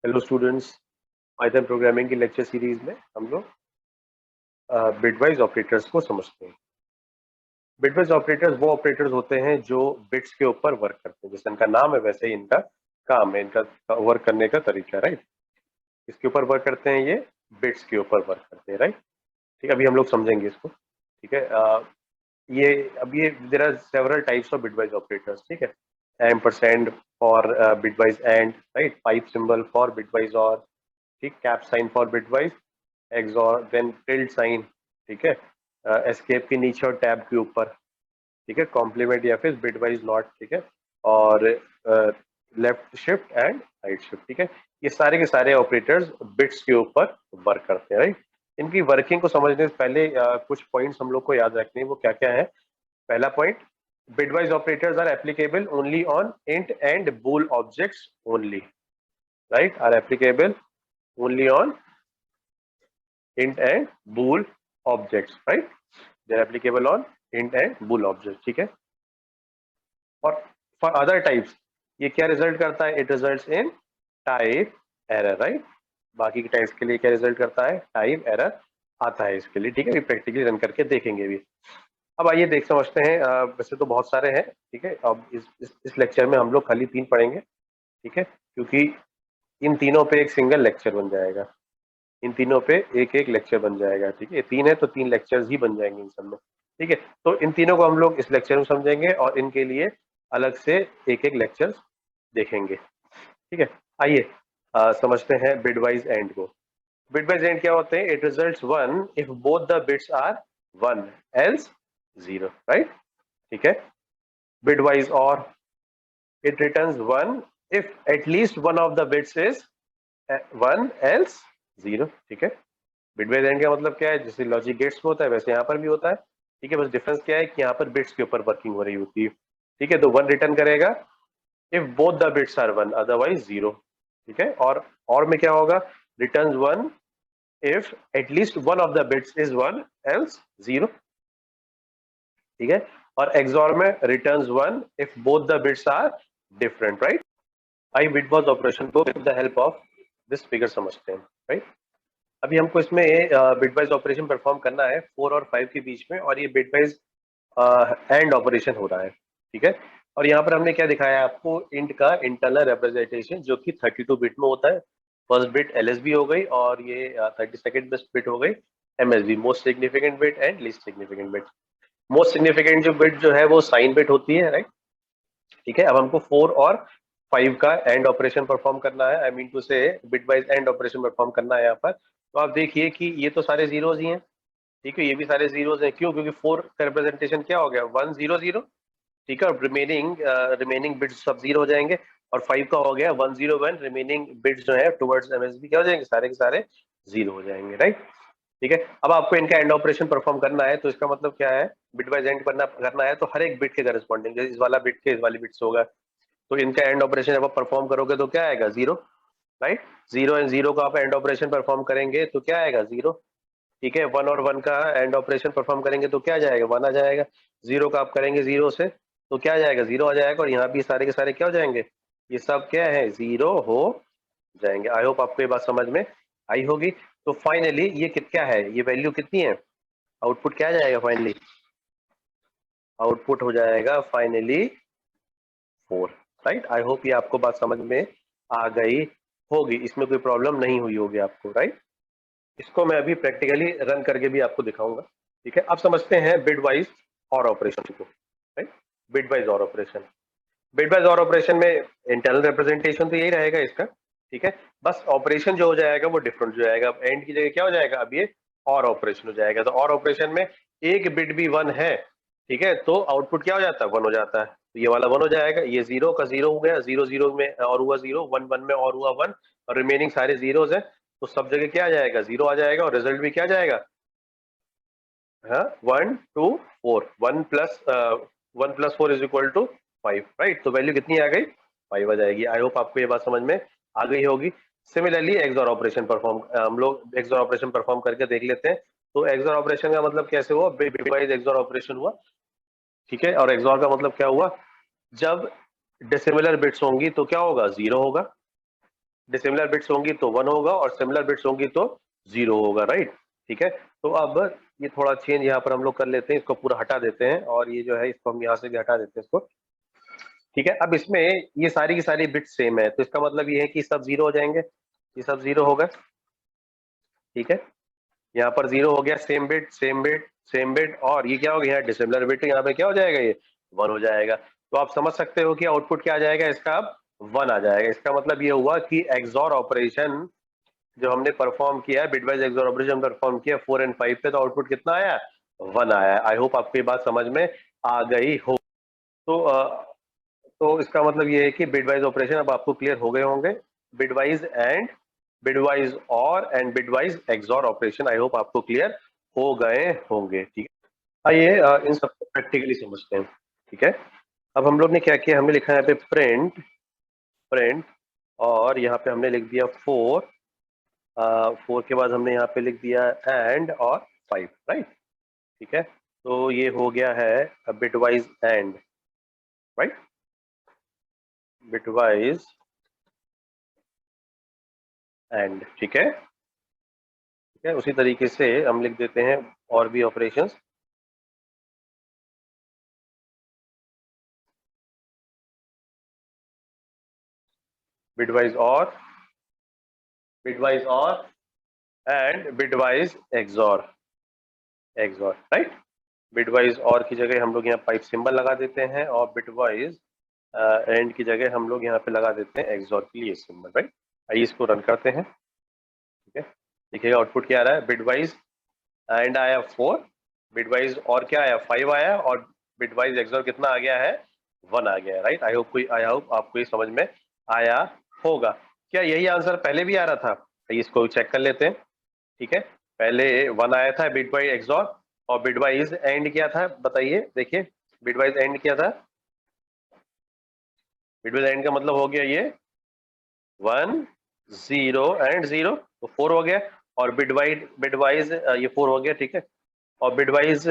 Hello students, Python programming की lecture series में हम लोग बिटवाइज ऑपरेटर्स को समझते हैं। बिटवाइज ऑपरेटर्स वो ऑपरेटर्स होते हैं जो बिट्स के ऊपर वर्क करते हैं। जैसे इनका नाम है वैसे ही इनका काम है, इनका वर्क करने का तरीका, राइट। इसके ऊपर वर्क करते हैं, ये बिट्स के ऊपर वर्क करते हैं, राइट। ठीक है, अभी हम लोग समझेंगे इसको। ठीक है, ये अब ये there are several types of bitwise operators. ठीक है, ampersand for bitwise and, right, pipe symbol for bitwise or, ठीक, cap sign for bitwise XOR, then tilde sign, ठीक है, एस्केप के नीचे और टैब के ऊपर, ठीक है, कॉम्प्लीमेंट या फिर बिटवाइज नॉट, ठीक है, और left shift and right shift. ठीक है, ये सारे के सारे ऑपरेटर्स बिट्स के ऊपर वर्क करते हैं, राइट। इनकी वर्किंग को समझने से पहले कुछ पॉइंट्स हम लोग को याद रखने हैं। वो क्या क्या है? पहला point, bitwise operators are applicable only on int and bool objects only, right, are applicable only on int and bool objects, right? They're applicable on int and bool objects, ठीक है। और for other types ये क्या result करता है? It results in type error, right? बाकी के types के लिए क्या रिजल्ट करता है? टाइप एरर आता है इसके लिए, ठीक है। प्रैक्टिकली रन करके देखेंगे भी। अब आइए देख समझते हैं। वैसे तो बहुत सारे हैं, ठीक है। अब इस लेक्चर में हम लोग खाली 3 पढ़ेंगे, ठीक है, क्योंकि इन तीनों पे एक सिंगल लेक्चर बन जाएगा। इन तीनों पे एक एक लेक्चर बन जाएगा, ठीक है। 3 है तो 3 लेक्चर्स ही बन जाएंगे इन सब में, ठीक है। तो इन तीनों को हम लोग इस लेक्चर में समझेंगे और इनके लिए अलग से एक एक लेक्चर देखेंगे, ठीक है। आइए समझते हैं बिटवाइज एंड को। बिटवाइज एंड क्या होते हैं? It results 1 if both the bits are 1 else 0, right, ठीक है। Bitwise or it returns 1 if at least one of the bits is 1 else 0, ठीक है। बिटवाइज एंड का मतलब क्या है? जैसे लॉजिक गेट्स में होता है वैसे यहाँ पर भी होता है, ठीक है। बस डिफरेंस क्या है कि यहाँ पर बिट्स के ऊपर वर्किंग हो रही होती है, ठीक है। तो 1 रिटर्न करेगा if both the bits are 1, otherwise 0, ठीक है। और में क्या होगा? Returns 1 if at least one of the bits is 1 else 0, ठीक है। और एक्सॉर में returns 1 if both the bits are different, right. आई बिटवाइज ऑपरेशन को with the help of this figure समझते हैं, राइट। अभी हमको इसमें बिटवाइज ऑपरेशन परफॉर्म करना है 4 और 5 के बीच में, और ये बिटवाइज एंड ऑपरेशन हो रहा है, ठीक है। और यहाँ पर हमने क्या दिखाया है आपको? इंट का इंटरनल रिप्रेजेंटेशन जो कि 32 बिट में होता है। फर्स्ट बिट एलएसबी हो गई और ये 32nd बिट हो गई MSB, most significant bit and least significant bit. Most significant जो बिट जो है वो साइन बिट होती है, राइट, ठीक है। अब हमको 4 और 5 का एंड ऑपरेशन परफॉर्म करना है, आई मीन टू से बिटवाइज एंड ऑपरेशन परफॉर्म करना है यहाँ पर। तो आप देखिए कि ये तो सारे जीरोज ही हैं, ठीक है, ये भी सारे जीरोज हैं। क्यों? क्योंकि 4 का रिप्रेजेंटेशन क्या हो गया? 1 0 0, ठीक है। और रिमेनिंग बिट्स सब जीरो हो जाएंगे। और 5 का हो गया 1 0 1, रिमेनिंग बिट्स जो है टुवर्ड्स एमएसबी क्या हो जाएंगे? सारे के सारे जीरो हो जाएंगे, राइट, ठीक है। अब आपको इनका एंड ऑपरेशन परफॉर्म करना है, तो इसका मतलब क्या है? बिटवाइज एंड करना है तो हर एक बिट के करस्पॉन्डिंग, जैसे इस वाला बिट के इस वाली बिट से होगा, तो इनका एंड ऑपरेशन जब आप परफॉर्म करोगे तो क्या आएगा? 0, राइट। 0 एंड 0 का आप एंड ऑपरेशन परफॉर्म करेंगे तो क्या आएगा? 0, ठीक है। 1 और 1 का एंड ऑपरेशन परफॉर्म करेंगे तो क्या आ जाएगा? 1 आ जाएगा। 0 का आप करेंगे 0 से तो क्या आ जाएगा? 0 आ जाएगा। और यहाँ भी सारे के सारे क्या हो जाएंगे? ये सब क्या है? 0 हो जाएंगे। आई होप आपको ये बात समझ में आई होगी। तो फाइनली ये क्या है? ये वैल्यू कितनी है? आउटपुट क्या आ जाएगा फाइनली? आउटपुट हो जाएगा फाइनली 4, राइट। आई होप ये आपको बात समझ में आ गई होगी, इसमें कोई प्रॉब्लम नहीं हुई होगी आपको, राइट। इसको मैं अभी प्रैक्टिकली रन करके भी आपको दिखाऊंगा, ठीक है। अब समझते हैं बिटवाइज और ऑपरेशन को, राइट। बिटवाइज और ऑपरेशन, बिटवाइज और ऑपरेशन में इंटरनल रिप्रेजेंटेशन तो यही रहेगा इसका, ठीक है। बस ऑपरेशन जो हो जाएगा वो डिफरेंट हो जाएगा। अब एंड की जगह क्या हो जाएगा? अब ये और ऑपरेशन हो जाएगा। तो और ऑपरेशन में एक बिट भी 1 है, ठीक है, तो आउटपुट क्या हो जाता है? 1 हो जाता है। तो ये वाला 1 हो जाएगा, ये 0 का 0 हो गया, 0 0 में और हुआ 0, 1 1 में और हुआ 1, और रिमेनिंग सारे जीरोज है, तो सब जगह क्या आ जाएगा? 0 आ जाएगा। और रिजल्ट भी क्या आ जाएगा? हाँ, 1 2 4, 1 plus 4 is equal to 5, right. तो वैल्यू कितनी आ गई? 5 आ जाएगी। आई होप आपको ये बात समझ में आ गई होगी। सिमिलरली एक्सऑर ऑपरेशन परफॉर्म, हम लोग एक्सऑर ऑपरेशन परफॉर्म करके देख लेते हैं। तो एक्सऑर ऑपरेशन का मतलब कैसे हुआ? बिटवाइज एक्सऑर ऑपरेशन हुआ, ठीक है। और एक्सऑर का मतलब क्या हुआ? जब डिसिमिलर बिट्स होंगी तो क्या होगा? 0 होगा, डिसिमिलर बिट्स होंगी तो 1 होगा और सिमिलर बिट्स होंगी तो 0 होगा, राइट। ठीक है, तो अब ये थोड़ा चेंज यहाँ पर हम लोग कर लेते हैं, इसको पूरा हटा देते हैं और ये जो है इसको हम यहाँ से भी हटा देते हैं इसको। ठीक है, अब इसमें ये सारी की सारी बिट्स सेम है, तो इसका मतलब ये है कि सब 0 हो जाएंगे, ये सब 0 होगा। ठीक है, यहाँ पर 0 हो गया, same bit same bit same bit, और ये क्या हो गया डिसिमिलर बिट, यहाँ पे क्या हो जाएगा, ये 1 हो जाएगा। तो आप समझ सकते हो कि आउटपुट क्या आ जाएगा इसका, अब 1 आ जाएगा। इसका मतलब ये हुआ कि एक्सॉर ऑपरेशन जो हमने परफॉर्म किया है, बिटवाइज एक्सॉर ऑपरेशन परफॉर्म किया 4 और 5 पे, तो आउटपुट कितना आया, 1 आया। आई होप आपको ये बात समझ में आ गई हो। तो इसका मतलब ये है कि बिटवाइज ऑपरेशन अब आपको क्लियर हो गए होंगे, बिटवाइज एंड बिटवाइज और and bitwise XOR operation I hope आपको क्लियर हो गए होंगे। ठीक है, आइए इन सबको प्रैक्टिकली समझते हैं। ठीक है, अब हम लोग ने क्या किया, हमने लिखा है यहाँ पे प्रिंट प्रिंट, और यहाँ पे हमने लिख दिया 4, 4 के बाद हमने यहाँ पे लिख दिया एंड और 5, राइट। ठीक है, तो ये हो गया है bitwise and, right, bitwise and. ठीक है, ठीक है, उसी तरीके से हम लिख देते हैं और भी ऑपरेशंस। बिटवाइज और and bitwise XOR, right. Bitwise और की जगह हम लोग यहाँ पाइप सिंबल लगा देते हैं और बिटवाइज एंड की जगह हम लोग यहाँ पे लगा देते हैं एक्सॉर के लिए सिंबल, राइट। आइए इसको रन करते हैं। ठीक है, देखिएगा आउटपुट क्या आ रहा है, बिटवाइज एंड आया 4, बिटवाइज और क्या आया 5 आया, और बिटवाइज एक्सॉर कितना आ गया है, 1 आ गया है, राइट। आई होप आपको ये समझ में आया होगा। क्या यही आंसर पहले भी आ रहा था, आइए इसको चेक कर लेते हैं। ठीक है, पहले 1 आया था बिटवाइज एक्सॉर, और बिटवाइज एंड क्या था बताइए, देखिए बिटवाइज एंड क्या था, बिटवाइज एंड का मतलब हो गया ये 1 0 एंड 0, तो 4 हो गया, और बिटवाइज ये 4 हो गया। ठीक है, और बिटवाइज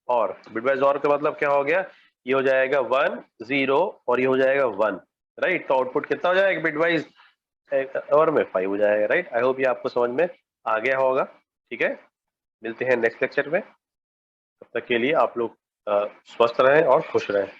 और का मतलब क्या हो गया, ये हो जाएगा 1 0 और ये हो जाएगा 1, राइट। तो आउटपुट कितना हो जाएगा बिटवाइज और में 5 हो जाएगा, राइट। आई होप ये आपको समझ में आ गया होगा। ठीक है, मिलते हैं नेक्स्ट लेक्चर में, तब तक के लिए आप लोग स्वस्थ रहें और खुश रहें।